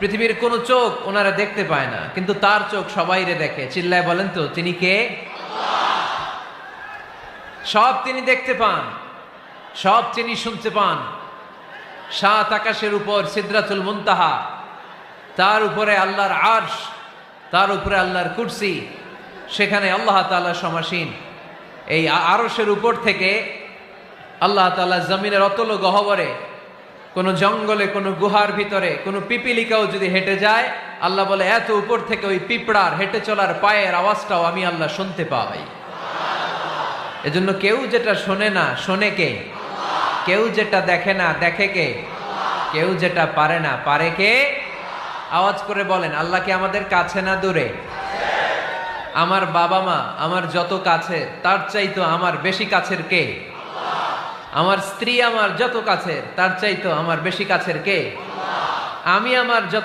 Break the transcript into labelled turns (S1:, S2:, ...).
S1: পৃথিবীর কোন চোখ ওনারা দেখতে পায় না, কিন্তু তার চোখ সবাইরে দেখে। চিল্লায় বলেন তো তিনি কে? সব তিনি দেখতে পান, সব তিনি শুনতে পান। সাত আকাশের উপর সিদরাতুল মুনতাহা, তার উপরে আল্লাহর আরশ, তার উপরে আল্লাহর কুরসি, সেখানে আল্লাহ তাআলা সমাসীন। এই আরশের উপর থেকে আল্লাহ তাআলা জমিনের অতল গহ্বরে, কোন জঙ্গলে, কোন গুহার ভিতরে কোন পিপিলিকাও যদি হেঁটে যায়, আল্লাহ বলে এত উপর থেকে ওই পিঁপড়ার হেঁটে চলার পায়ের আওয়াজটাও আমি আল্লাহ শুনতে পাই। এজন্য কেউ যেটা শোনে না শোনে কে? কেউ যেটা দেখে না দেখে কে? কেউ যেটা পারে না পারে কে? আওয়াজ করে বলেন, আল্লাহ কি আমাদের কাছে না দূরে? আমার বাবা মা আমার যত কাছে, তার চাইতো আমার বেশি কাছের কে? আমার স্ত্রী আমার যত কাছের, তার চাইতো আমার বেশি কাছের কে? আমি আমার যত